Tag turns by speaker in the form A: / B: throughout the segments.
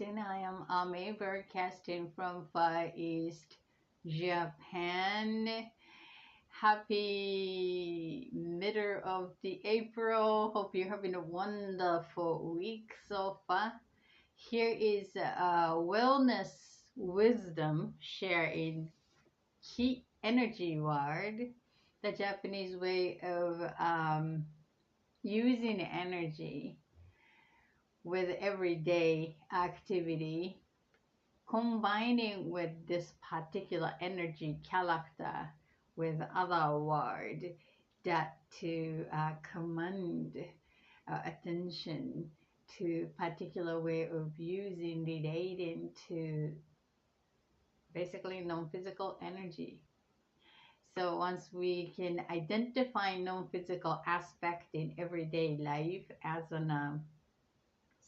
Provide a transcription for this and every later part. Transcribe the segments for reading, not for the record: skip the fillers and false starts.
A: Broadcasting. I am Ame broadcasting from Far East, Japan. Happy middle of the April. Hope you're having a wonderful week so far. Here is wellness wisdom sharing key energy word, the Japanese way of using energy with everyday activity, combining with this particular energy character with other word that to command attention to particular way of using relating to basically non-physical energy. So once we can identify non-physical aspect in everyday life as an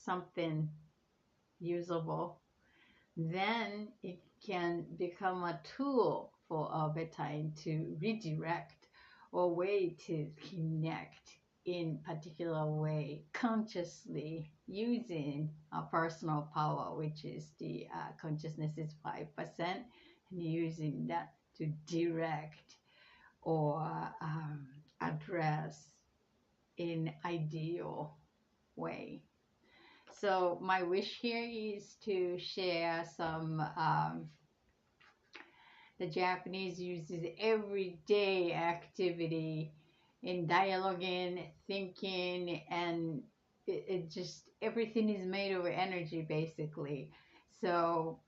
A: something usable, then it can become a tool for our time to redirect or way to connect in particular way consciously using our personal power, which is the consciousness is 5%, and using that to direct or address in ideal way. So my wish here is to share some the Japanese uses everyday activity in dialoguing, thinking, and it just everything is made of energy basically. So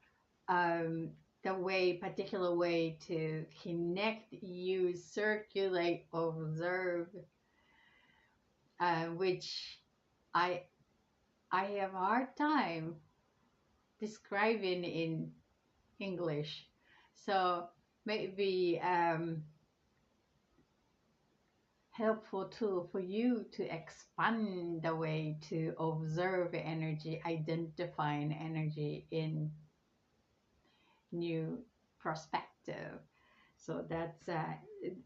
A: the way, particular way to connect, use, circulate, observe, which I I have a hard time describing in English. So maybe helpful tool for you to expand the way to observe energy, identifying energy in new perspective. So that's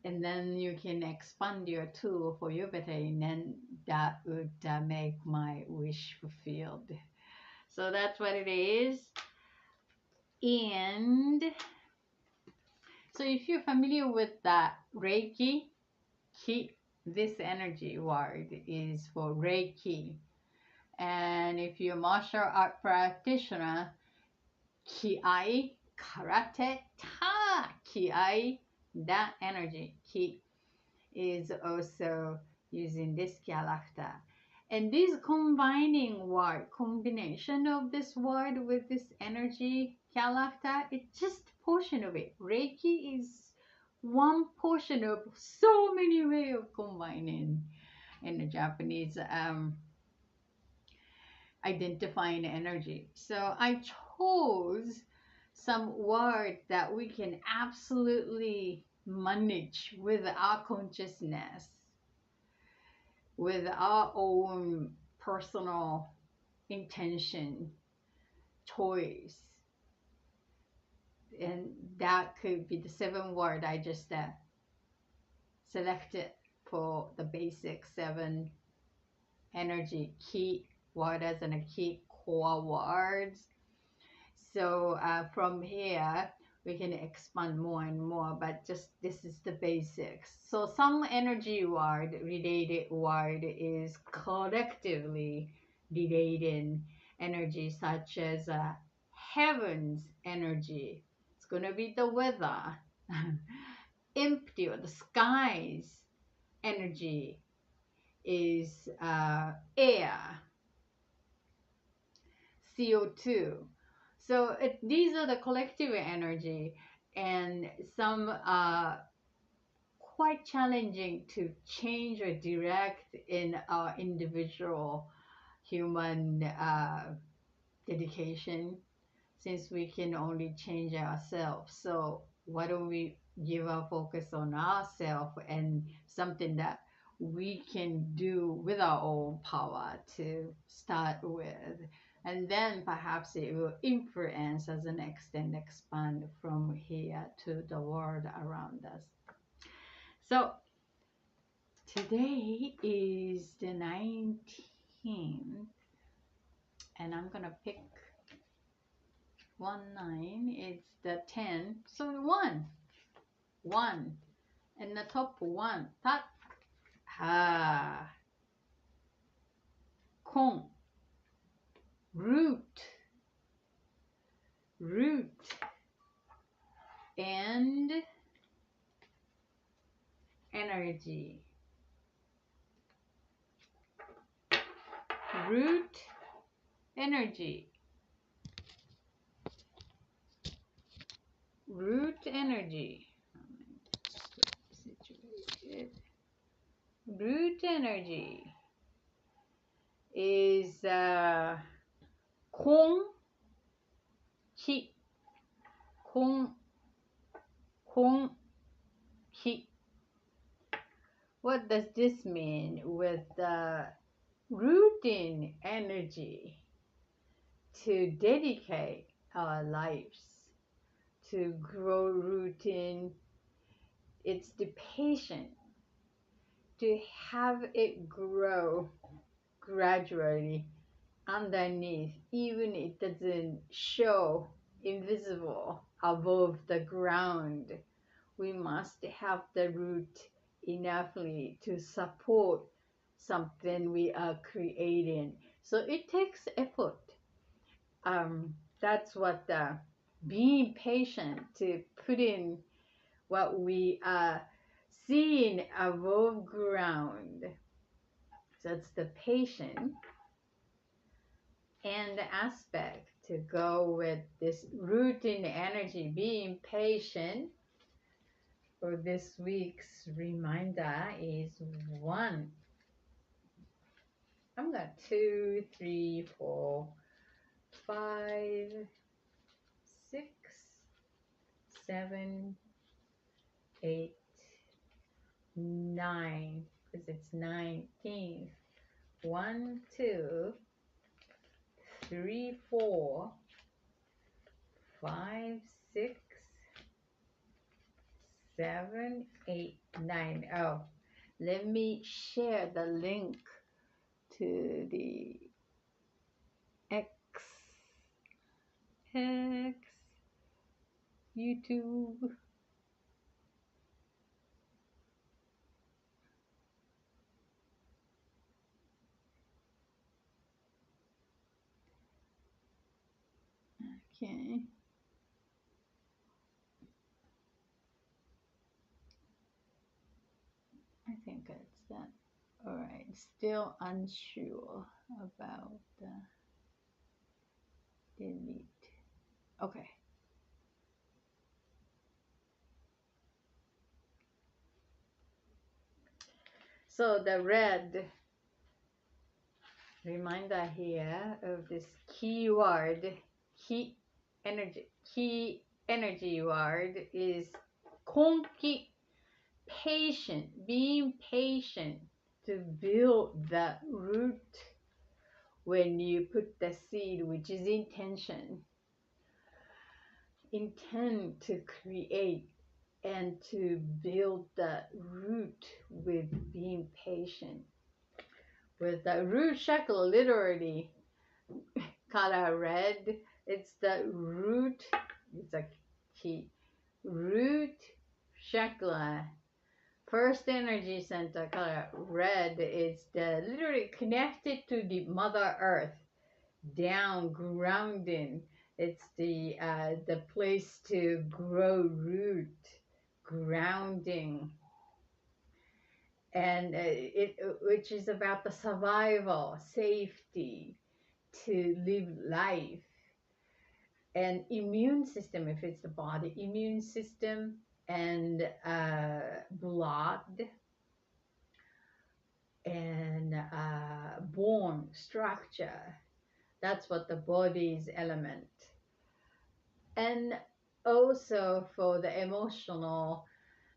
A: and then you can expand your tool for your better, and then that would make my wish fulfilled. So that's what it is. And so if you're familiar with that Reiki, this energy word is for Reiki. And if you're a martial art practitioner, Ki, karate, ta, Ki, that energy, Ki, is also using this character. And this combining word, combination of this word with this energy character, it's just portion of it. Reiki is one portion of so many ways of combining in the Japanese identifying energy. So I chose some word that we can absolutely manage with our consciousness, with our own personal intention, choice. And that could be the 7 word I just selected for the basic 7 energy key words and key core words. So from here we can expand more and more, but just this is the basics. So some energy word, related word, is collectively related energy, such as heaven's energy. It's going to be the weather. Empty, or the skies energy is air, CO2. So these are the collective energy, and some quite challenging to change or direct in our individual human dedication, since we can only change ourselves. So why don't we give our focus on ourselves and something that we can do with our own power to start with, and then perhaps it will influence as an extent, expand from here to the world around us. So today is the 19th, and I'm gonna pick 9 is the 10. So 1. 1. And the top 1. Tat. Ha. Kon. Root. Root. And energy. Root. Energy. Root energy. Situated. Root energy is Kong Ki. Kong Ki. What does this mean with the rooting energy to dedicate our lives to grow rooting? It's the patience to have it grow gradually underneath, even it doesn't show invisible above the ground. We must have the root enoughly to support something we are creating. So it takes effort. That's what being patient to put in what we are seeing above ground. So it's the patient and the aspect to go with this rooting energy, being patient. For this week's reminder is 1. I'm going 2, 3, 4, 5, 6, 7, 8, 9, because it's 19th. 1, 2, 3, 4, 5, 6, 7, 8, 9. Oh, let me share the link to the X YouTube. Okay. I think it's that. All right. Still unsure about the delete. Okay. So the red reminder here of this keyword, key energy word is konki, patient, being patient to build the root when you put the seed, which is intention. Intend to create and to build the root with being patient. With the root chakra, literally color red, it's the root, it's a key, root chakra. First energy center color red is the literally connected to the Mother Earth, down grounding. It's the place to grow root, grounding, and which is about the survival, safety, to live life, and immune system if it's the body, immune system, and blood, and bone structure. That's what the body's element. And also for the emotional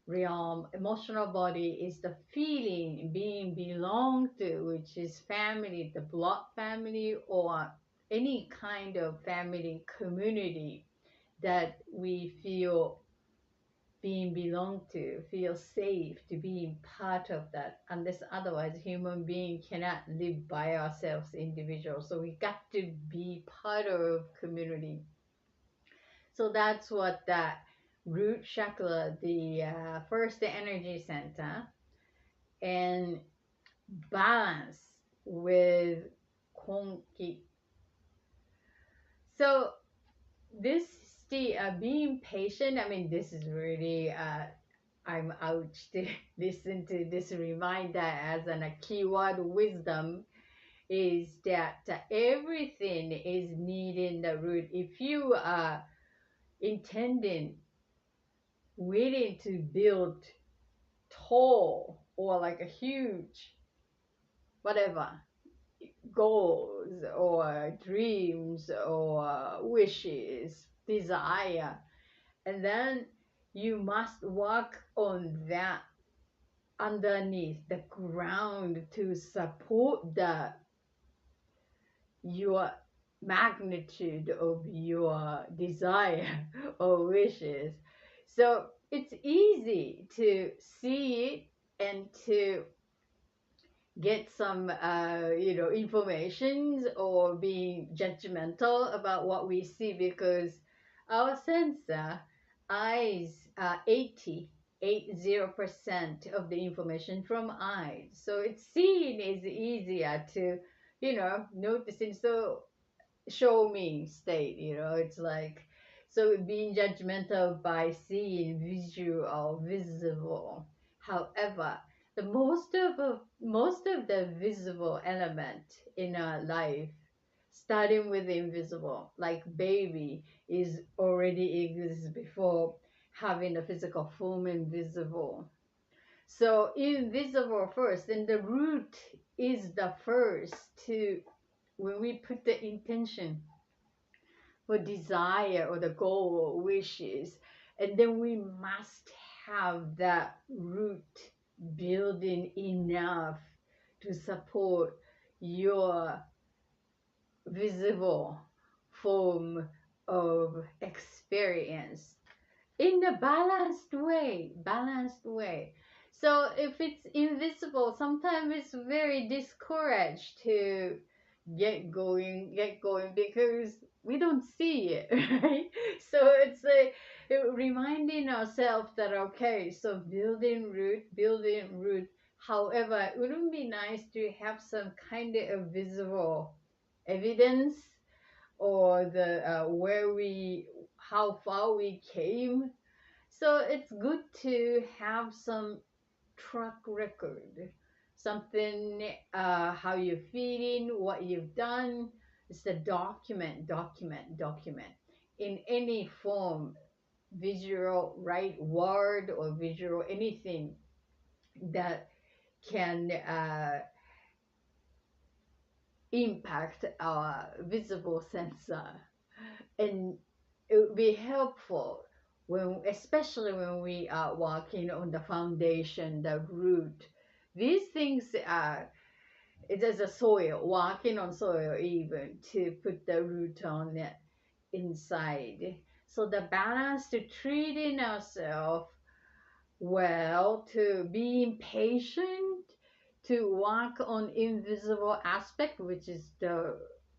A: realm, emotional body is the feeling being belonged to, which is family, the blood family, or any kind of family community that we feel being belonged to, feel safe to be part of that. Unless otherwise, human being cannot live by ourselves, individuals. So we got to be part of community. So that's what that root chakra, the first energy center, and balance with konki. So this the being patient. I mean, this is really I'm ouch to listen to this reminder as an, a keyword wisdom is that everything is needing the root. If you are intending, willing to build tall or like a huge, whatever, goals or dreams or wishes, desire, and then you must work on that underneath the ground to support the your magnitude of your desire or wishes. So it's easy to see it and to get some informations or being judgmental about what we see because our sensor eyes are 80% of the information from eyes, so it's seeing is easier to noticing. So show me state, it's like, so being judgmental by seeing visual visible. However, the most of the visible element in our life, starting with the invisible, like baby is already exists before having a physical form invisible. So invisible first, and the root is the first to, when we put the intention for desire or the goal or wishes, and then we must have that root building enough to support your visible form of experience in a balanced way. So if it's invisible, sometimes it's very discouraged to get going because we don't see it, right? So it's like reminding ourselves that okay, so building root. However, it wouldn't be nice to have some kind of visible evidence or the where we how far we came. So it's good to have some track record, something, how you're feeling, what you've done. It's the document in any form, visual, right, word or visual, anything that can impact our visible sensor. And it would be helpful when, especially when we are working on the foundation, the root. These things are, it is a soil, walking on soil even to put the root on it inside. So the balance to treating ourselves well, to being patient, to work on invisible aspect, which is the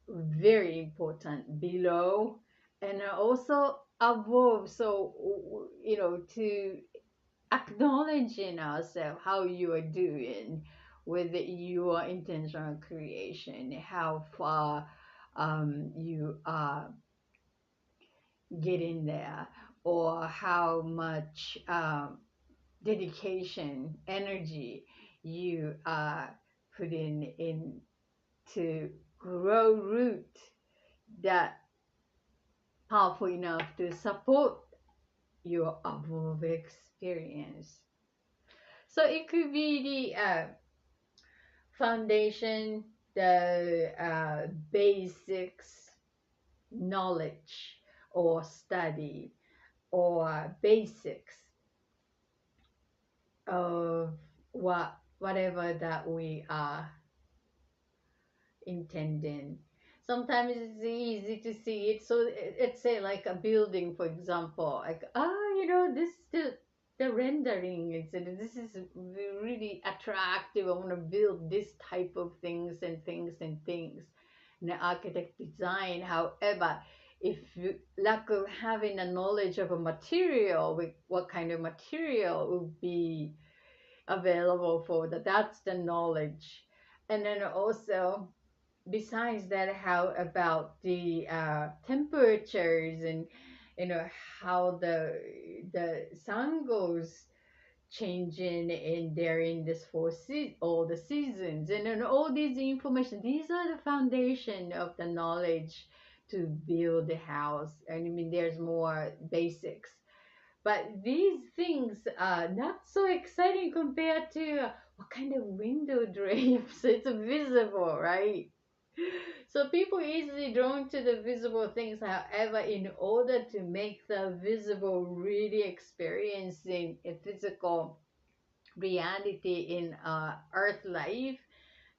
A: very important below, and also above. So to acknowledging ourselves how you are doing with your intentional creation, how far you are getting there, or how much dedication, energy you are putting in to grow root that powerful enough to support your above experience. So it could be the foundation, the basics knowledge or study or basics of whatever that we are intending. Sometimes it's easy to see it. So let's say like a building, for example, like this the rendering is, this is really attractive. I want to build this type of things and things and things. And the architect design, however, if you lack of having a knowledge of a material, what kind of material would be available for that, that's the knowledge. And then also, besides that, how about the temperatures, and you know how the sun goes changing in there in this all the seasons, and then all these information, these are the foundation of the knowledge to build the house. And I mean, there's more basics, but these things are not so exciting compared to what kind of window drapes. It's visible, right? So people easily drawn to the visible things. However, in order to make the visible really experiencing a physical reality in earth life,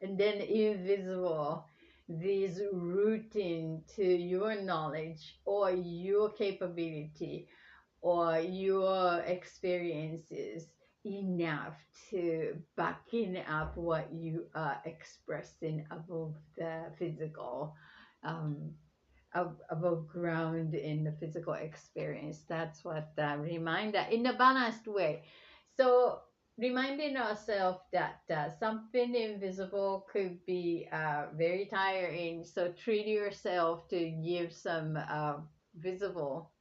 A: and then invisible, these rooting to your knowledge or your capability or your experiences enough to backing up what you are expressing above the physical, um, above ground in the physical experience. That's what reminder in a balanced way. So reminding ourselves that something invisible could be very tiring. So treat yourself to give some visible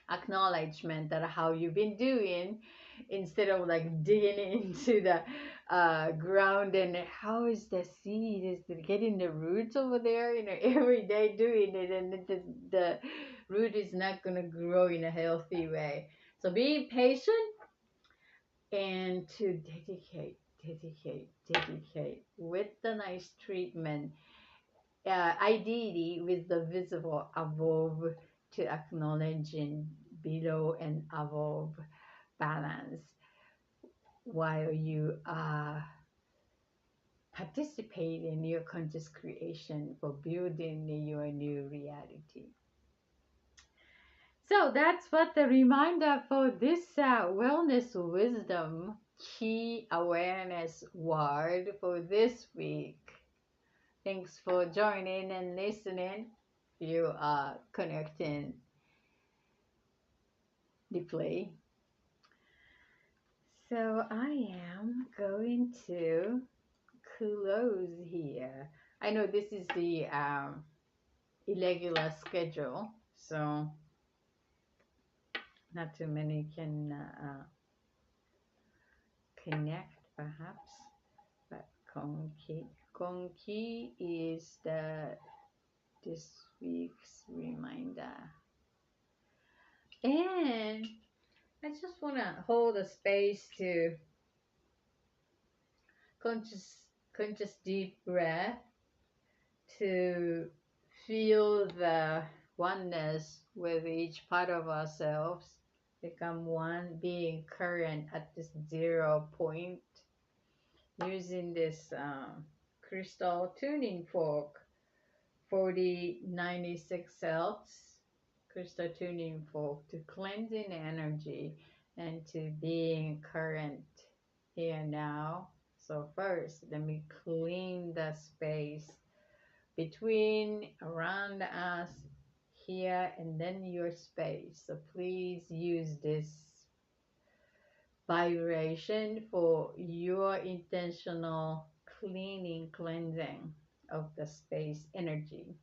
A: acknowledgement that how you've been doing, instead of like digging into the ground, and how is the seed, is it getting the roots over there, every day doing it, and the root is not going to grow in a healthy way. So be patient and to dedicate with the nice treatment, ideally with the visible above, to acknowledging below and above balance, while you are participating in your conscious creation for building your new reality. So that's what the reminder for this wellness wisdom key awareness word for this week. Thanks for joining and listening. You are connecting the play. So I am going to close here. I know this is the irregular schedule, so not too many can connect perhaps. But Konki is this week's reminder. And I just want to hold a space to conscious deep breath, to feel the oneness with each part of ourselves, become one, being current at this 0 point, using this crystal tuning fork, 4096 Hertz crystal tuning fork, to cleansing energy and to being current here now. So first, let me clean the space between, around us, here, and then your space. So please use this vibration for your intentional cleaning, cleansing of the space energy.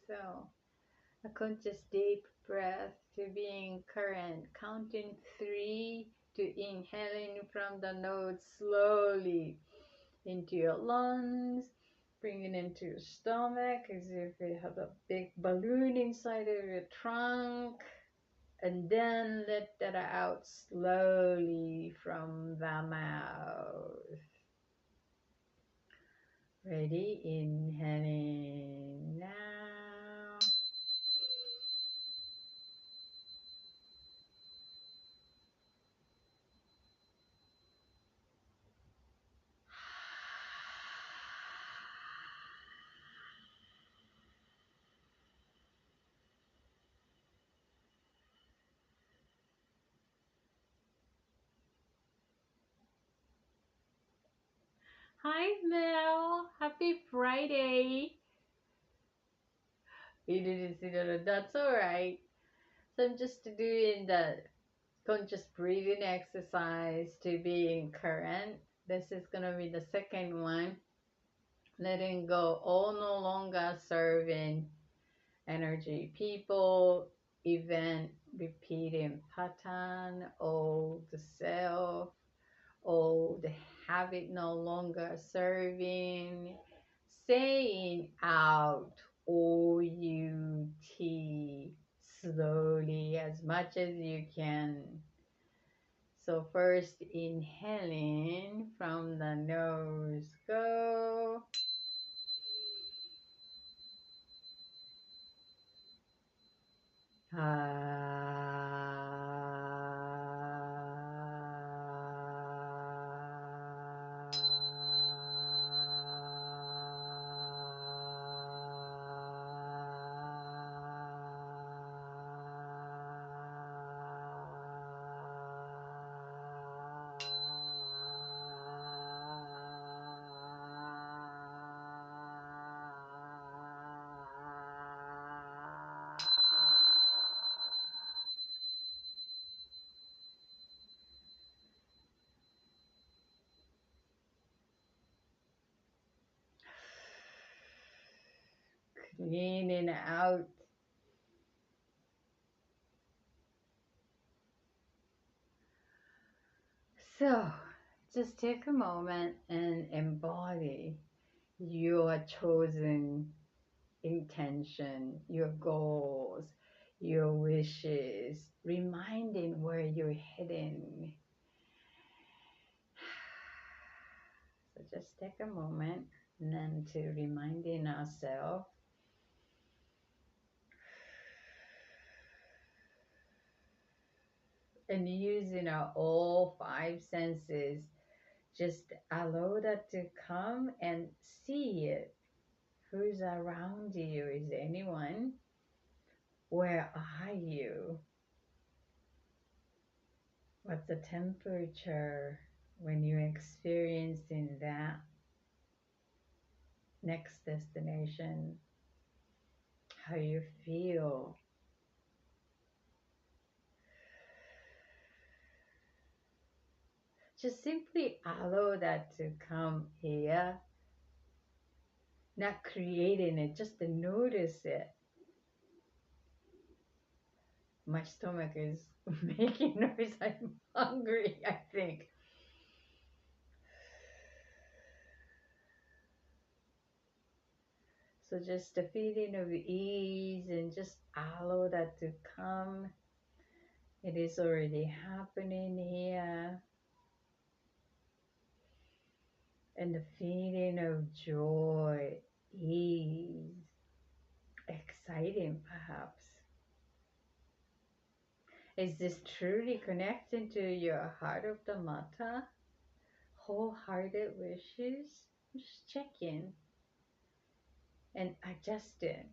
A: So, a conscious deep breath to being current, counting 3 to inhaling from the nose slowly into your lungs, bring it into your stomach as if you have a big balloon inside of your trunk, and then let that out slowly from the mouth. Ready? Inhaling now. Hi Mel, happy Friday. You didn't see that, that's alright. So I'm just doing the conscious breathing exercise to be in current. This is gonna be the second one. Letting go, all no longer serving energy, people, event, repeating pattern, old self, old habit no longer serving, saying out OUT slowly as much as you can. So first inhaling from the nose, go. Cleaning out. So just take a moment and embody your chosen intention, your goals, your wishes, reminding where you're heading. So just take a moment and then to reminding ourselves and using our all five senses, just allow that to come and see it. Who's around you? Is anyone? Where are you? What's the temperature when you're experiencing that next destination? How you feel? Just simply allow that to come here, not creating it, just to notice it. My stomach is making noise. I'm hungry, I think. So just a feeling of ease and just allow that to come. It is already happening here. And the feeling of joy, ease, exciting perhaps. Is this truly connecting to your heart of the matter? Wholehearted wishes? Just check in and adjust it.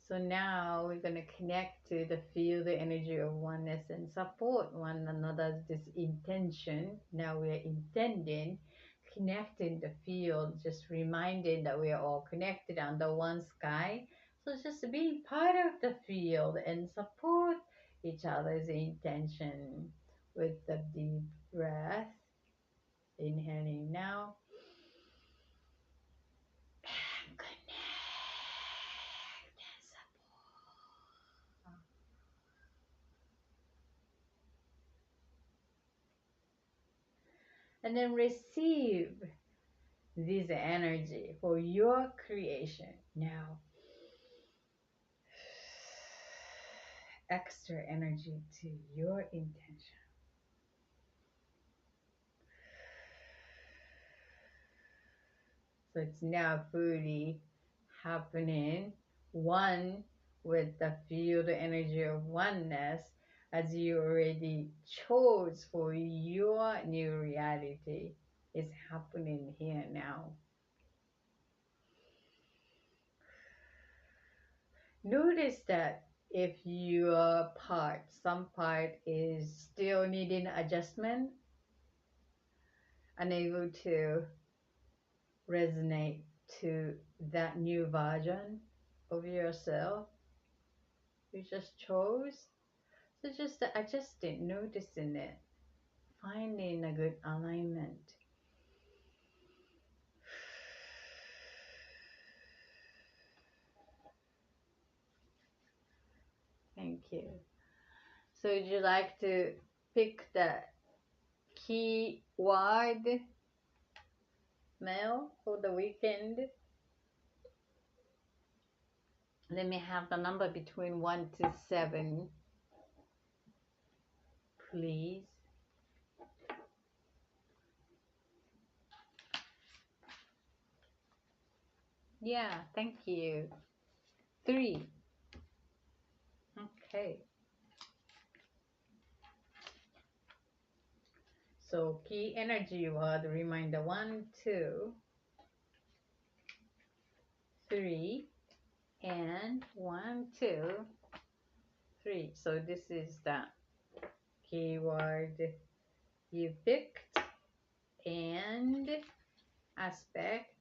A: So now we're going to connect to feel the energy of oneness and support one another's this intention. Now we're intending, connecting the field, just reminding that we are all connected under one sky. So just being part of the field and support each other's intention with the deep breath. Inhaling now. And connect and support. and then receive this energy for your creation. Now, extra energy to your intention. So it's now fully happening, one with the field energy of oneness, as you already chose for your new reality is happening here now. Notice that if your part, some part is still needing adjustment, unable to resonate to that new version of yourself you just chose. So just adjusting, noticing it, finding a good alignment. Thank you. So would you like to pick the key word mail for the weekend? Let me have the number between 1 to 7, please. Yeah, thank you. 3. Okay. So key energy word reminder 1, 2, 3, and 1, 2, 3. So this is the keyword you picked, and aspect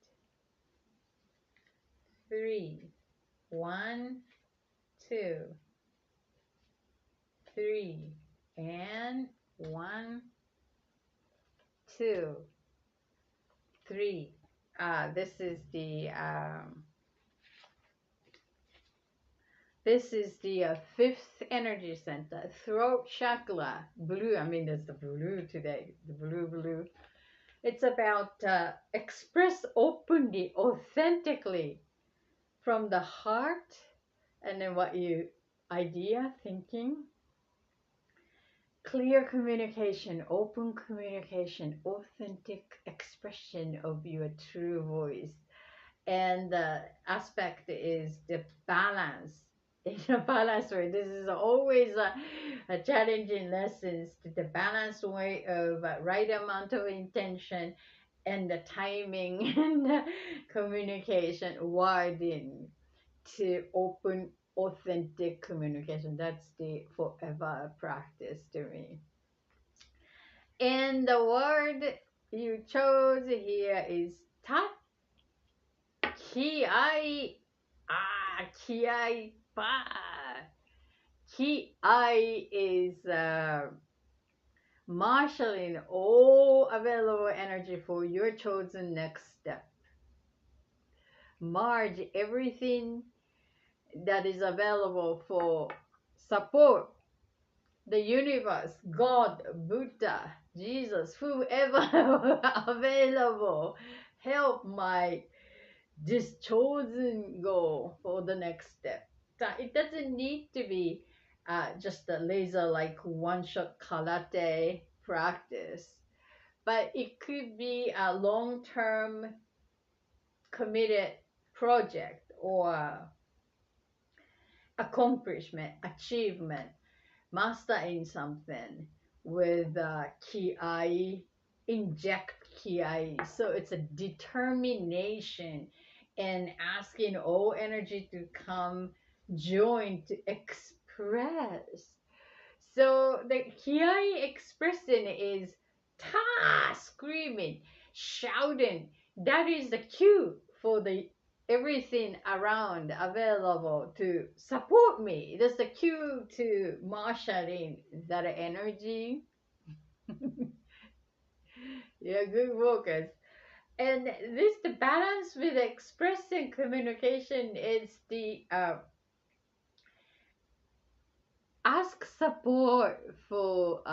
A: 3, 1, 2, 3, and 1, 2, 3. This is the fifth energy center, throat chakra, blue. I mean, there's the blue today, the blue. It's about express openly, authentically from the heart, and then what you idea, thinking, clear communication, open communication, authentic expression of your true voice. And the aspect is the balance. In a balanced way, this is always a challenging lessons to the balanced way of right amount of intention and the timing and the communication wording to open authentic communication. That's the forever practice to me. And the word you chose here is ta kiai. Kiai pa. Kiai is marshalling all available energy for your chosen next step. Merge everything that is available for support the universe, God, Buddha, Jesus, whoever available, help my this chosen goal for the next step. It doesn't need to be just a laser like one-shot karate practice, but it could be a long-term committed project or accomplishment, achievement, mastering something with ki, inject ki. So it's a determination and asking all energy to come join to express. So the ki expressing is ta screaming, shouting. That is the cue for the everything around available to support me. That's the cue to marshalling that energy. Yeah, good focus. And this the balance with expressing communication is the ask support for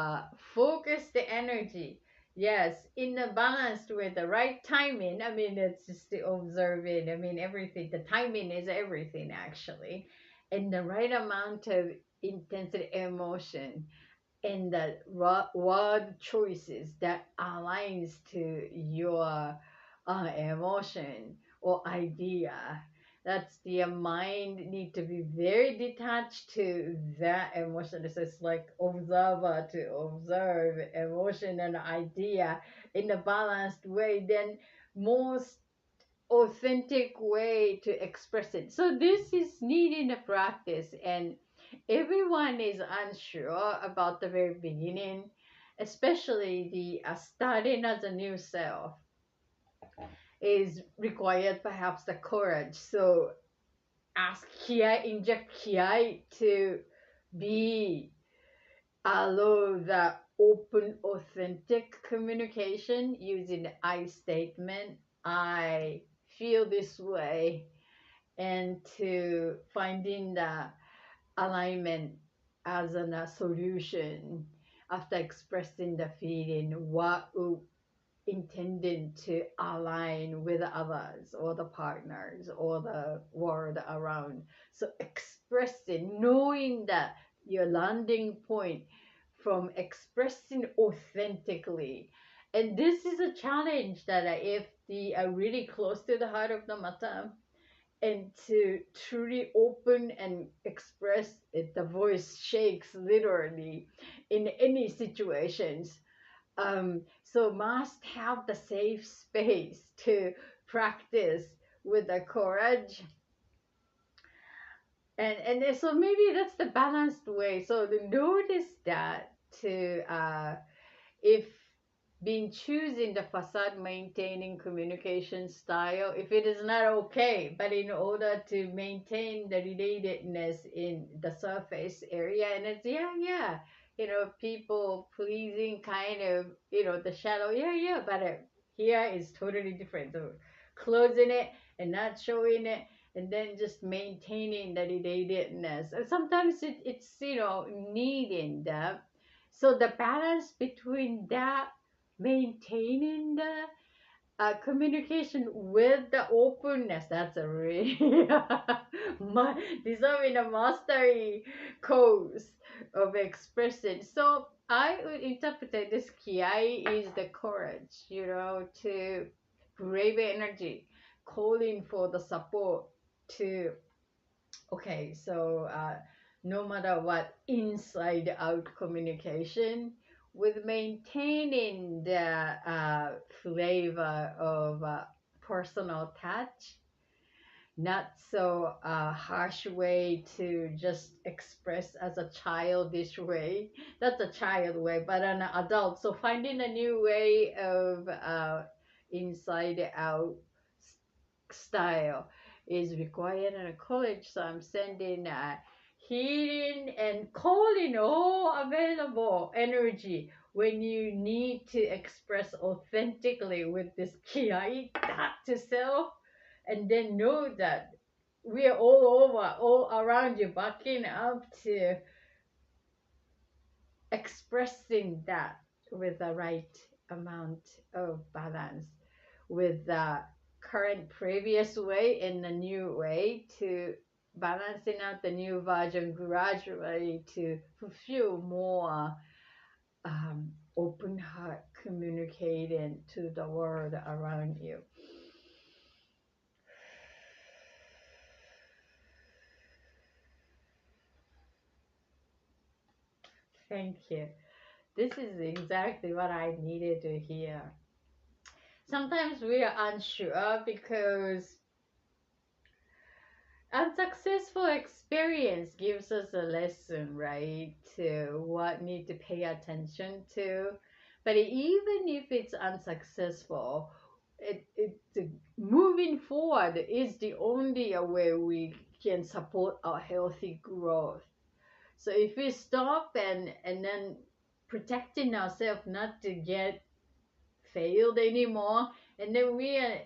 A: focus the energy. Yes, in a balanced with the right timing. I mean, it's just the observing. I mean, everything. The timing is everything, actually, and the right amount of intensity, emotion, and the word choices that aligns to your emotion or idea. That's the mind need to be very detached to that emotion. This is like observer to observe emotion and idea in a balanced way. Then most authentic way to express it. So this is needing a practice, and everyone is unsure about the very beginning, especially the starting as a new self is required perhaps the courage. So ask kiai, inject kiai to be allow the open, authentic communication using the I statement. I feel this way, and to finding the alignment as a solution after expressing the feeling, what intended to align with others or the partners or the world around. So expressing, knowing that your landing point from expressing authentically. And this is a challenge that if they are really close to the heart of the matter, and to truly open and express it, the voice shakes literally in any situations. So must have the safe space to practice with the courage, and so maybe that's the balanced way. So to notice that to if being choosing the facade maintaining communication style, if it is not okay, but in order to maintain the relatedness in the surface area, and it's yeah, people pleasing kind of, the shadow, yeah, but here is totally different. So closing it and not showing it, and then just maintaining the relatedness, and sometimes it's needing that. So the balance between that, maintaining the communication with the openness, that's a really deserving a mastery course of expression. So I would interpret that this kiai is the courage, to brave energy, calling for the support to, okay, so no matter what, inside out communication with maintaining the flavor of personal touch, not so harsh way to just express as a childish way. That's a child way, but an adult. So finding a new way of inside out style is required in a college. So I'm sending healing and calling all available energy when you need to express authentically with this kiai to self, and then know that we are all over, all around you, backing up to expressing that with the right amount of balance, with the current previous way and the new way, to balancing out the new version gradually to fulfill more open heart communicating to the world around you. Thank you. This is exactly what I needed to hear. Sometimes we are unsure because unsuccessful experience gives us a lesson, right? To what need to pay attention to. But even if it's unsuccessful, moving forward is the only way we can support our healthy growth. So if we stop and then protecting ourselves not to get failed anymore, and then we are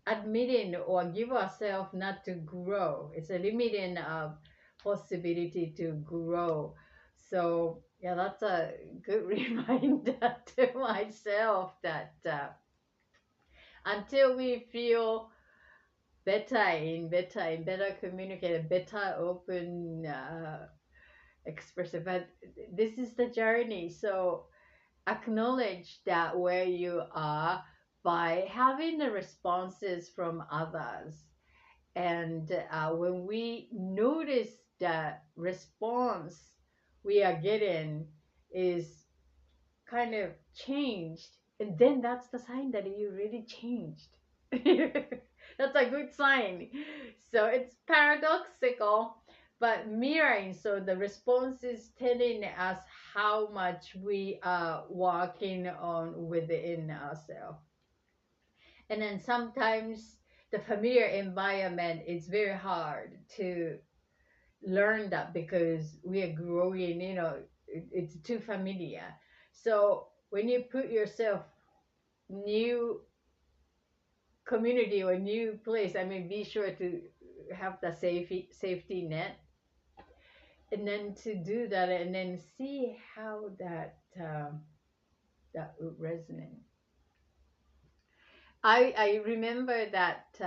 A: admitting or give ourselves not to grow. It's a limiting of possibility to grow. So yeah, that's a good reminder to myself that until we feel better communicate, better open, expressive, but this is the journey. So acknowledge that where you are by having the responses from others. And when we notice the response we are getting is kind of changed, and then that's the sign that you really changed. That's a good sign. So it's paradoxical, but mirroring. So the response is telling us how much we are working on within ourselves. And then sometimes the familiar environment is very hard to learn that because we are growing, it's too familiar. So when you put yourself new community or new place, I mean, be sure to have the safety net, and then to do that, and then see how that would resonate. I remember that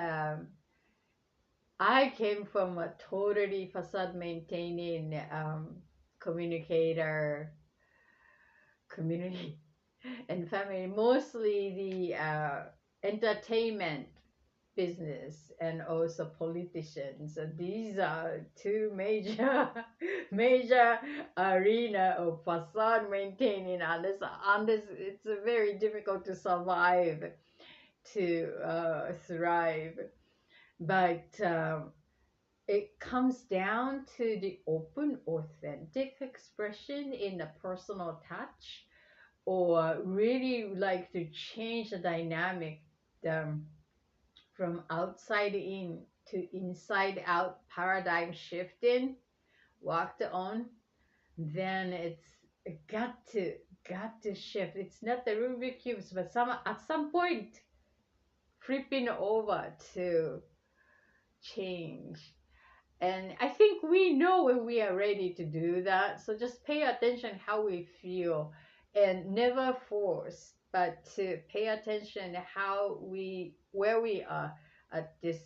A: I came from a totally facade maintaining communicator community and family, mostly the entertainment business and also politicians. So these are two major major arena of facade maintaining. Unless it's very difficult to survive, to thrive. But it comes down to the open, authentic expression in the personal touch, or really like to change the dynamic, um, from outside in to inside out, paradigm shifting, walked on, then it's got to shift. It's not the Rubik cubes, but at some point flipping over to change. And I think we know when we are ready to do that. So just pay attention how we feel, and never force, but to pay attention how where we are at this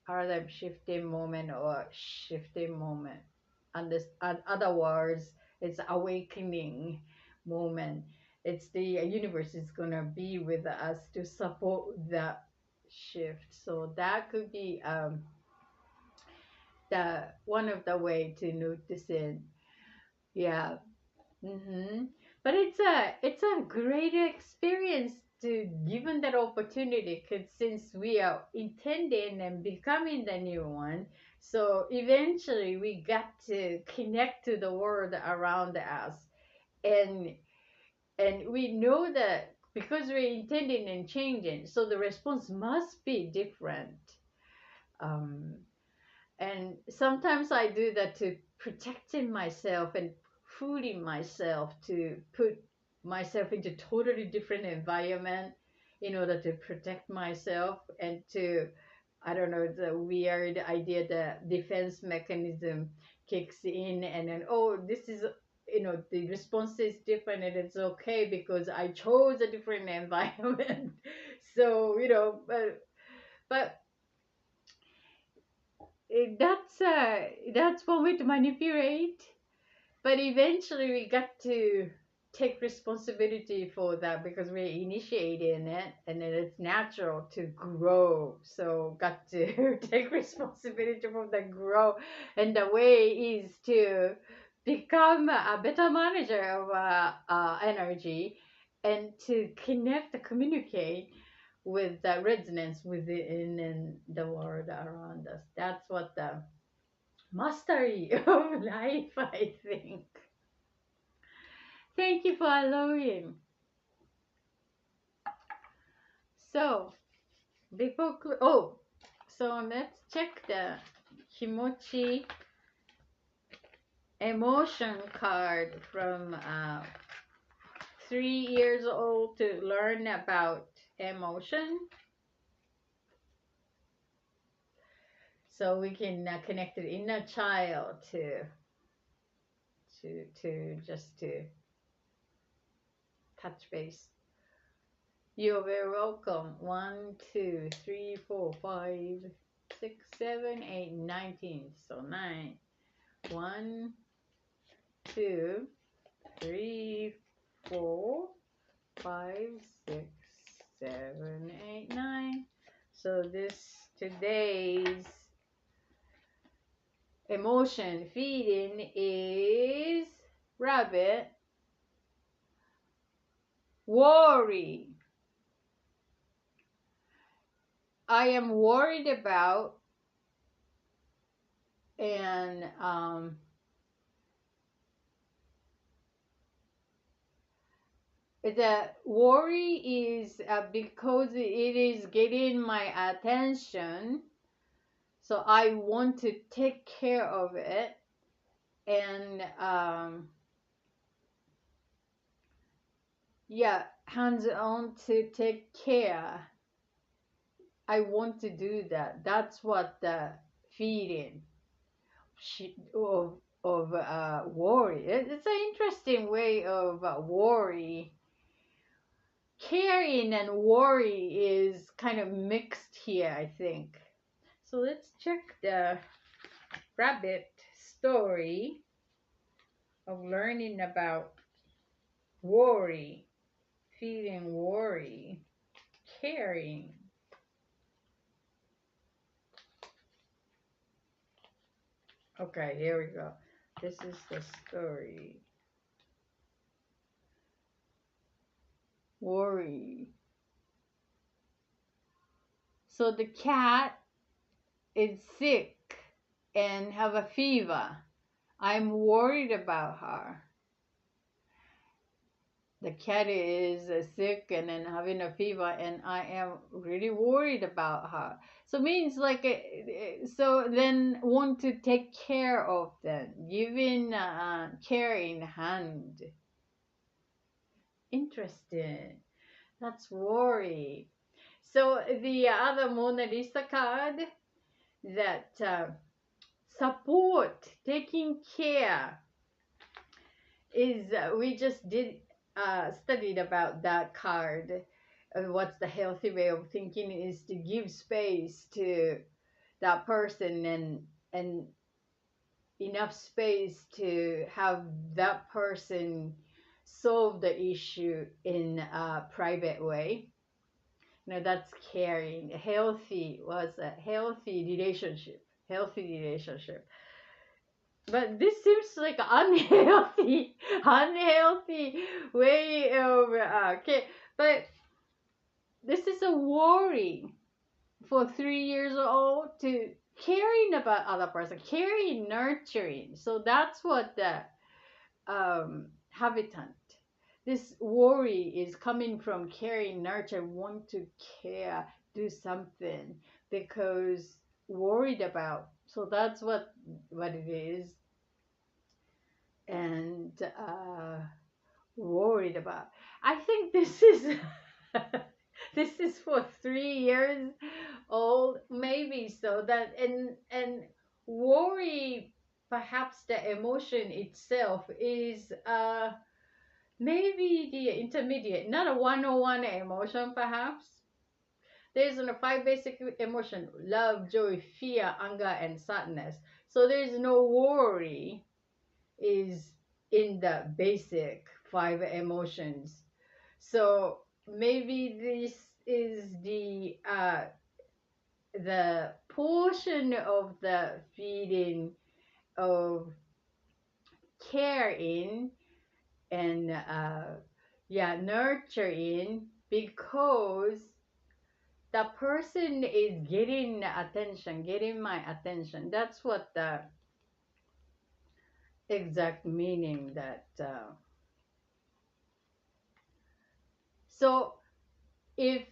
A: paradigm shifting moment or shifting moment. And this, in other words, it's awakening moment. It's the universe is gonna be with us to support that shift. So that could be the one of the way to notice it. Yeah. But it's a great experience to given that opportunity, because since we are intending and becoming the new one, so eventually we got to connect to the world around us, and we know that because we're intending and changing, so the response must be different. Um, and sometimes I do that to protecting myself and fooling myself to put myself into totally different environment in order to protect myself, and to, I don't know, the weird idea that defense mechanism kicks in, and then, oh, this is, the response is different, and it's okay because I chose a different environment. So, but that's one way to manipulate. But eventually we got to take responsibility for that because we're initiating it, and then it's natural to grow. So got to take responsibility for the grow, and the way is to become a better manager of energy, and to connect, communicate with the resonance within and the world around us. That's what the mastery of life, I think. Thank you for allowing. So, so let's check the Kimochi emotion card from 3 years old to learn about emotion. So we can connect the inner child to to just to touch base. You're very welcome. 1, 2, 3, 4, 5, 6, 7, 8, 19. So 9. 1, 2, 3, 4, 5, 6, 7, 8, 9. So today's emotion feeding is rabbit. Worry. I am worried about, and the worry is because it is getting my attention, so I want to take care of it, and yeah, hands on to take care. I want to do that. That's what the feeling of worry. It's an interesting way of worry. Caring and worry is kind of mixed here, I think. So let's check the rabbit story of learning about worry, feeling worry, caring. Okay, here we go. This is the story. Worry. So the cat is sick and have a fever. I'm worried about her. The cat is sick and then having a fever, and I am really worried about her. So means like so then want to take care of them, giving care in hand. Interesting. That's worry. So the other Mona Lisa card, that support, taking care, is we just did studied about that card. What's the healthy way of thinking is to give space to that person, and enough space to have that person solve the issue in a private way. That's caring. Healthy was a healthy relationship. Healthy relationship. But this seems like unhealthy, unhealthy way of okay. But this is a worry for 3 years old, to caring about other person, caring, nurturing. So that's what the habitant. This worry is coming from caring, nurture, want to care, do something because worried about. So that's what it is, and worried about. I think this is this is for 3 years old, maybe. So that, and worry, perhaps the emotion itself is maybe the intermediate, not a 101 emotion, perhaps. There's 5 basic emotion: love, joy, fear, anger, and sadness. So there's no worry is in the basic 5 emotions. So maybe this is the portion of the feeling of caring and nurturing, because the person is getting attention, getting my attention. That's what the exact meaning that so if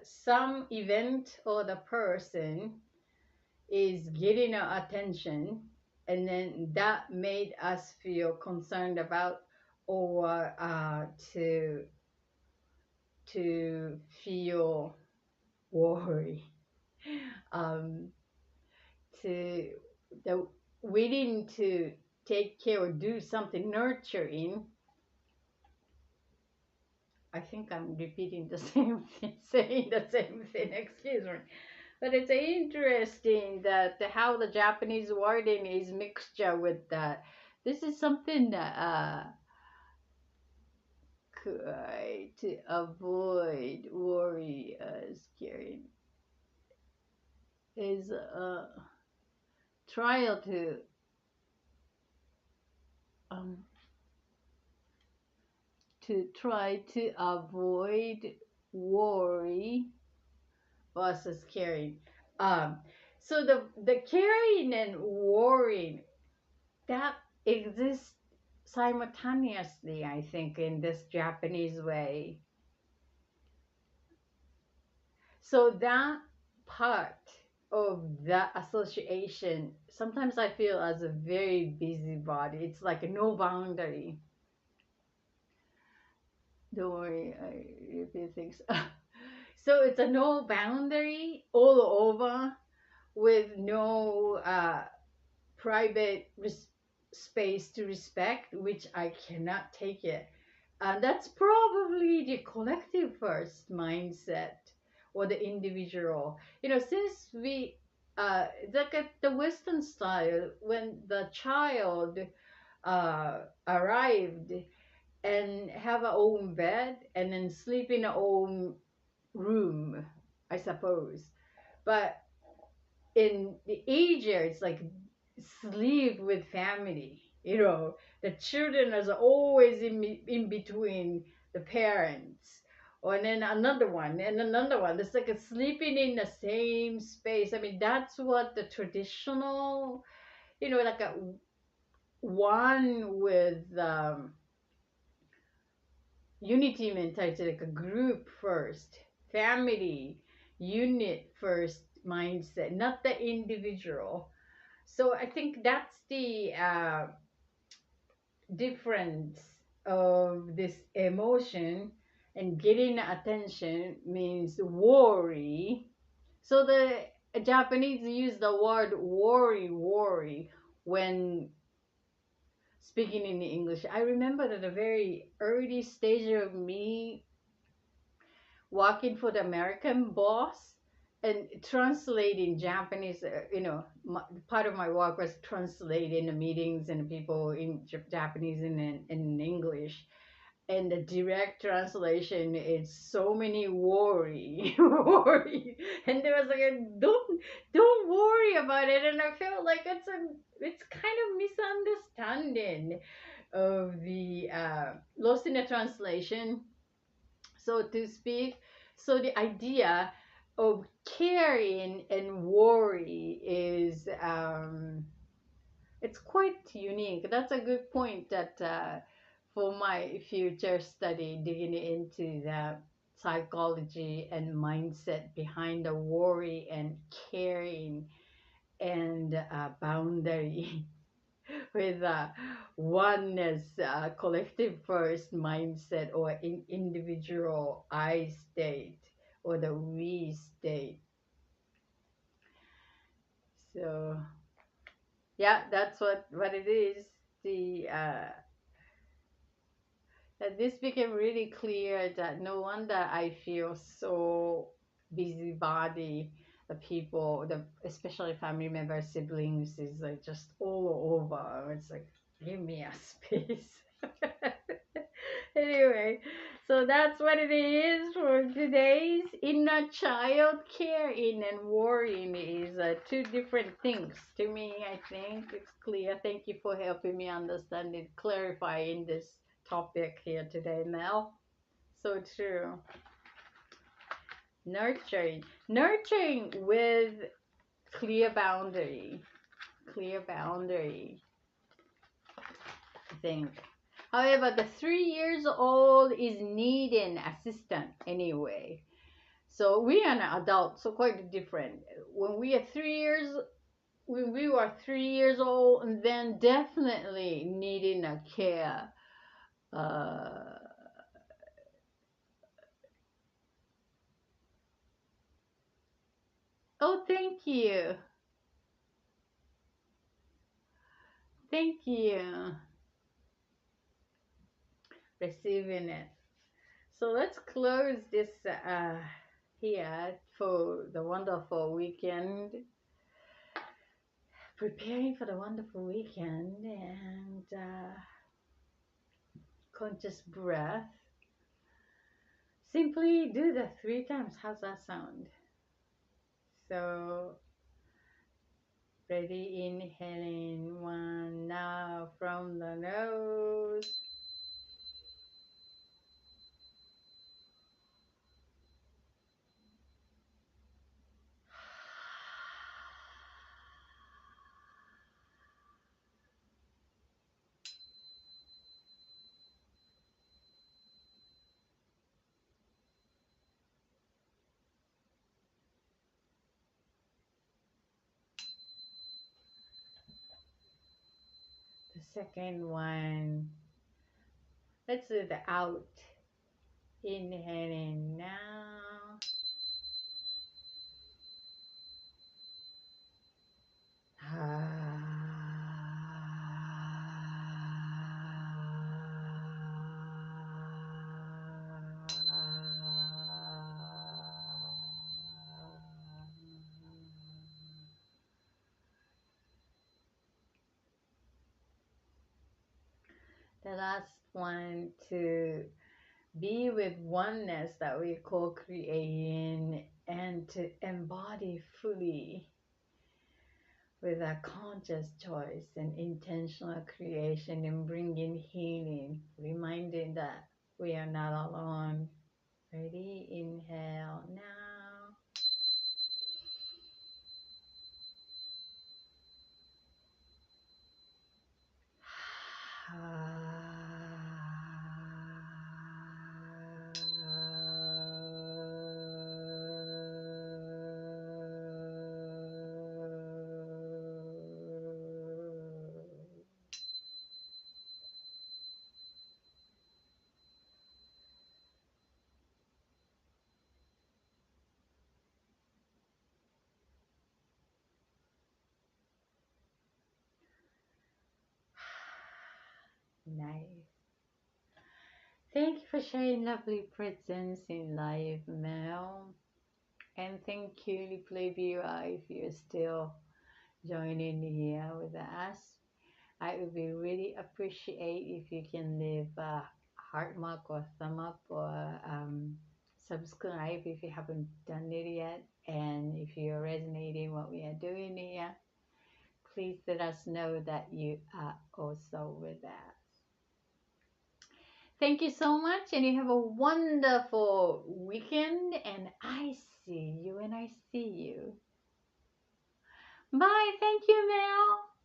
A: some event or the person is getting our attention, and then that made us feel concerned about, or to feel worry, to the willing to take care or do something nurturing. I think I'm repeating the same thing, saying the same thing, excuse me. But it's interesting that how the Japanese wording is mixture with that. This is something that to avoid worry, scaring is trial um, to try to avoid worry versus caring. Um, so the caring and worrying that exists simultaneously, I think, in this Japanese way. So that part of that association, sometimes I feel as a very busybody. It's like no boundary. Don't worry, I repeat things. So it's a no boundary all over with no private space to respect, which I cannot take it. And that's probably the collective first mindset or the individual. Since look at the Western style, when the child arrived and have a own bed and then sleep in a own room, I suppose. But in the Asia, it's like sleep with family. The children is always in between the parents. Or then another one and another one. It's like a sleeping in the same space. I mean, that's what the traditional, like a one with unity mentality, like a group first, family, unit first mindset, not the individual. So I think that's the difference of this emotion, and getting attention means worry. So the Japanese use the word worry when speaking in English. I remember that a very early stage of me working for the American boss and translating Japanese, part of my work was translating the meetings and people in Japanese and in English. And the direct translation is so many worry, worry, and there was like a don't worry about it, and I felt like it's kind of misunderstanding of the lost in the translation, so to speak. So the idea of caring and worry is it's quite unique. That's a good point that for my future study, digging into the psychology and mindset behind the worry and caring and boundary with oneness, collective first mindset, or individual I state, or the we state. So yeah, that's what it is. The that this became really clear that no wonder I feel so busybody. The people, especially family members, siblings, is like just all over. It's like, give me a space. Anyway, so that's what it is for today's inner child. Caring and worrying is two different things to me. I think it's clear. Thank you for helping me understand it, clarifying this topic here today, Mel. So true. Nurturing with clear boundary. Clear boundary, I think. However, the 3 years old is needing assistance anyway. So we are an adult, so quite different. When we were 3 years old, and then definitely needing a care. Oh, thank you. Thank you. Receiving it. So let's close this here for the wonderful weekend. Preparing for the wonderful weekend and conscious breath. Simply do that 3 times. How's that sound? So, ready, inhaling 1 now from the nose. The second one, let's do the out. Inhaling now. The last one, to be with oneness that we co-creating and to embody fully with a conscious choice and intentional creation and bringing healing, reminding that we are not alone. Ready? Inhale now. Nice. Thank you for sharing lovely presence in life, Mel. And thank you, Plebia, if you're still joining here with us. I would be really appreciate if you can leave a heart mark or thumb up or subscribe if you haven't done it yet. And if you're resonating what we are doing here, please let us know that you are also with us. Thank you so much, and you have a wonderful weekend. And I see you, and I see you. Bye. Thank you, Mel.